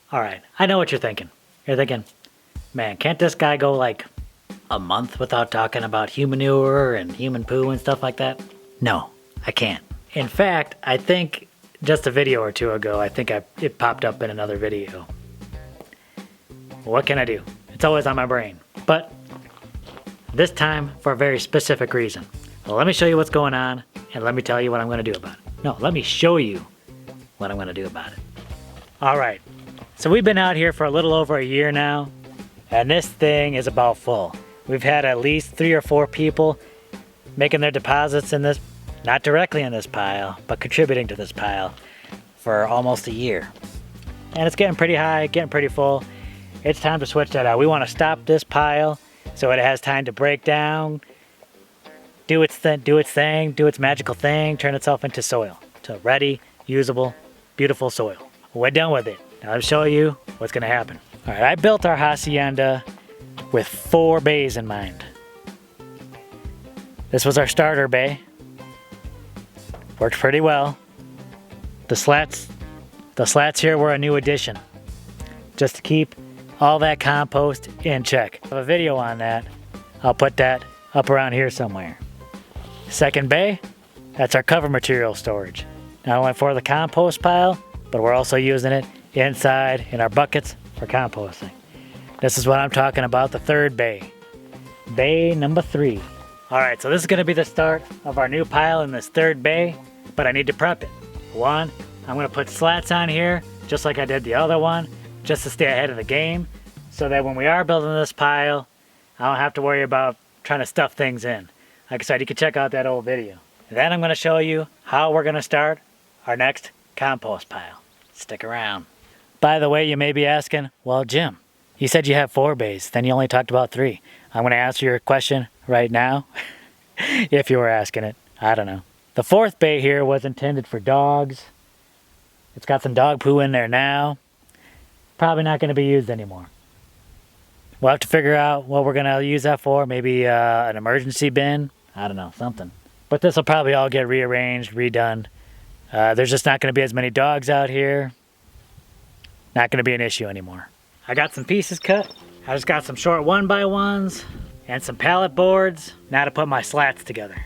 All right, I know what you're thinking. You're thinking, man, can't this guy go like a month without talking about human manure and human poo and stuff like that? No, I can't. In fact, I think just a video or two ago, it popped up in another video. What can I do? It's always on my brain. But this time for a very specific reason. Well, let me show you what's going on and let me tell you what I'm going to do about it. No, let me show you what I'm going to do about it. All right. So we've been out here for a little over a year now, and this thing is about full. We've had at least 3 or 4 people making their deposits in this, not directly in this pile, but contributing to this pile for almost a year. And it's getting pretty high, getting pretty full. It's time to switch that out. We want to stop this pile so it has time to break down, do its thing, do its magical thing, turn itself into soil, to ready, usable, beautiful soil. We're done with it. Now let me show you what's gonna happen. All right, I built our hacienda with 4 bays in mind. This was our starter bay. Worked pretty well. The slats here were a new addition, just to keep all that compost in check. I have a video on that. I'll put that up around here somewhere. Second bay, that's our cover material storage. Not only for the compost pile, but we're also using it inside in our buckets for composting. This is what I'm talking about, the third bay. Bay number 3. All right, so this is gonna be the start of our new pile in this third bay, but I need to prep it. One, I'm gonna put slats on here, just like I did the other one, just to stay ahead of the game, so that when we are building this pile, I don't have to worry about trying to stuff things in. Like I said, you can check out that old video. And then I'm gonna show you how we're gonna start our next compost pile. Stick around. By the way, you may be asking, well, Jim, you said you have 4 bays, then you only talked about 3. I'm gonna answer your question right now, if you were asking it. I don't know. The 4th bay here was intended for dogs. It's got some dog poo in there now. Probably not gonna be used anymore. We'll have to figure out what we're gonna use that for. Maybe an emergency bin. I don't know, something. But this will probably all get rearranged, redone. There's just not gonna be as many dogs out here. Not gonna be an issue anymore. I got some pieces cut. I just got some short 1x1s and some pallet boards. Now to put my slats together.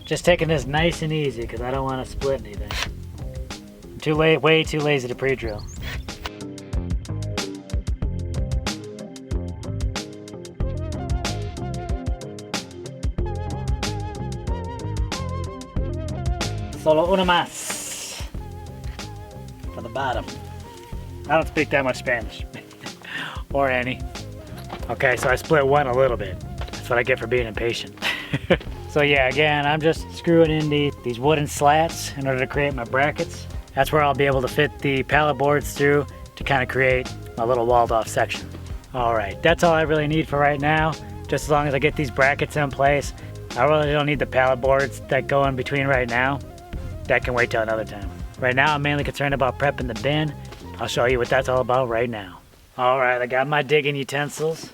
Just taking this nice and easy because I don't want to split anything. I'm way too lazy to pre-drill. Solo una más. For the bottom. I don't speak that much Spanish. Or any. Okay, so I split one a little bit. That's what I get for being impatient. So yeah, again, I'm just screwing in these wooden slats in order to create my brackets. That's where I'll be able to fit the pallet boards through to kind of create my little walled off section. All right, that's all I really need for right now. Just as long as I get these brackets in place. I really don't need the pallet boards that go in between right now. That can wait till another time. Right now, I'm mainly concerned about prepping the bin. I'll show you what that's all about right now. All right, I got my digging utensils,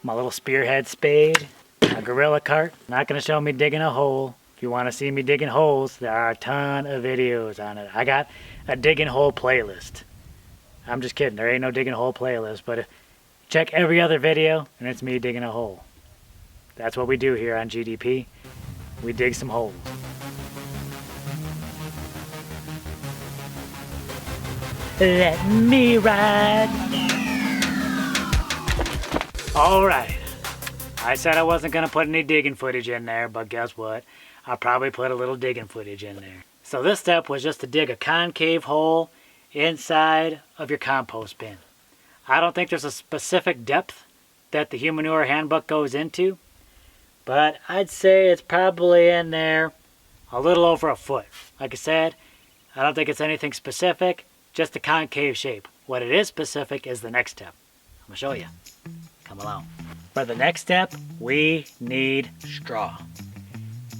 my little spearhead spade, a gorilla cart. Not gonna show me digging a hole. If you wanna see me digging holes, there are a ton of videos on it. I got a digging hole playlist. I'm just kidding, there ain't no digging hole playlist, but check every other video and it's me digging a hole. That's what we do here on GDP. We dig some holes. Let me ride. All right. I said I wasn't gonna put any digging footage in there, but guess what? I'll probably put a little digging footage in there. So this step was just to dig a concave hole inside of your compost bin. I don't think there's a specific depth that the HUMANURE handbook goes into, but I'd say it's probably in there a little over a foot. Like I said, I don't think it's anything specific, just a concave shape. What it is specific is the next step. I'm gonna show you. Come along. For the next step, we need straw.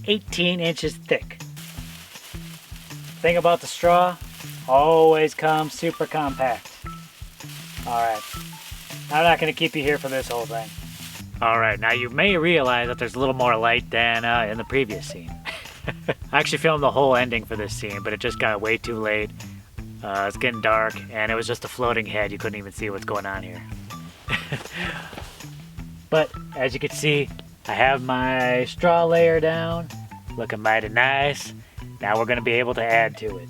18 inches thick. Thing about the straw, always comes super compact. Alright, I'm not going to keep you here for this whole thing. Alright, now you may realize that there's a little more light than in the previous scene. I actually filmed the whole ending for this scene, but it just got way too late. It's getting dark, and it was just a floating head. You couldn't even see what's going on here. But as you can see, I have my straw layer down, looking mighty nice. Now we're going to be able to add to it.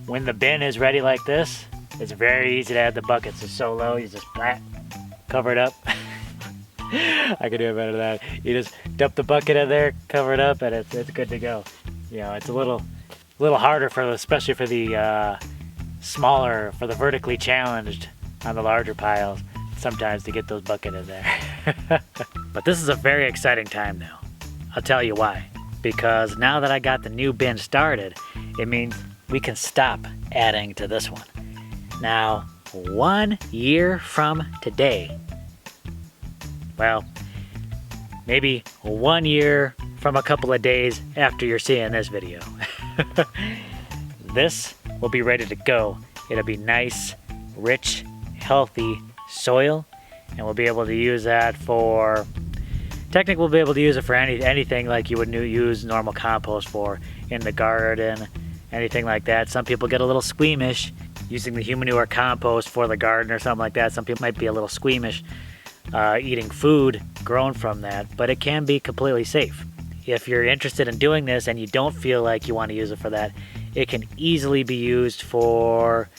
When the bin is ready like this, it's very easy to add the buckets. It's so low, you just cover it up. I can do it better than that. You just dump the bucket in there, cover it up, and it's good to go. You know, it's a little harder especially for the smaller, for the vertically challenged on the larger piles, sometimes to get those buckets in there. But this is a very exciting time now. I'll tell you why. Because now that I got the new bin started, it means we can stop adding to this one. Now, 1 year from today, well, maybe 1 year from a couple of days after you're seeing this video, this will be ready to go. It'll be nice, rich, healthy soil, and we'll be able to use that for, technically we'll be able to use it for anything like you would use normal compost for in the garden, anything like that. Some people get a little squeamish using the HUMANURE Compost for the garden or something like that. Some people might be a little squeamish eating food grown from that, but it can be completely safe. If you're interested in doing this and you don't feel like you want to use it for that, it can easily be used for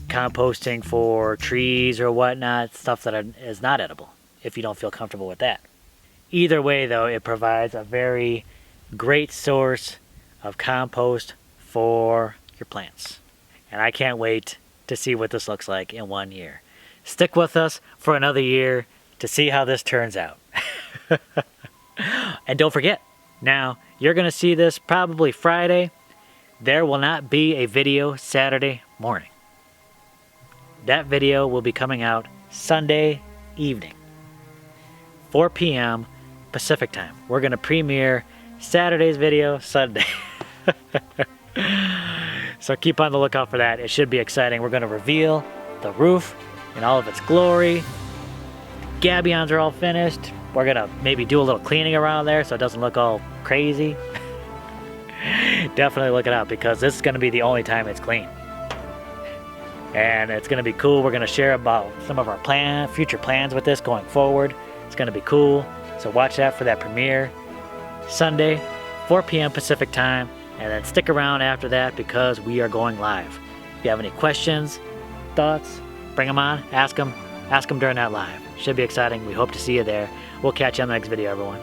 composting for trees or whatnot, stuff that is not edible, if you don't feel comfortable with that. Either way though, it provides a very great source of compost for your plants. And I can't wait to see what this looks like in 1 year. Stick with us for another year to see how this turns out. And don't forget, now you're going to see this probably Friday. There will not be a video Saturday morning. That video will be coming out Sunday evening, 4 p.m. Pacific time. We're going to premiere Saturday's video Sunday. So keep on the lookout for that. It should be exciting. We're going to reveal the roof in all of its glory. The gabions are all finished. We're going to maybe do a little cleaning around there so it doesn't look all crazy. Definitely look it out because this is going to be the only time it's clean. And it's going to be cool. We're going to share about some of our future plans with this going forward. It's going to be cool. So watch that for that premiere Sunday, 4 p.m. Pacific time. And then stick around after that because we are going live. If you have any questions, thoughts, bring them on, ask them during that live. Should be exciting. We hope to see you there. We'll catch you on the next video, everyone.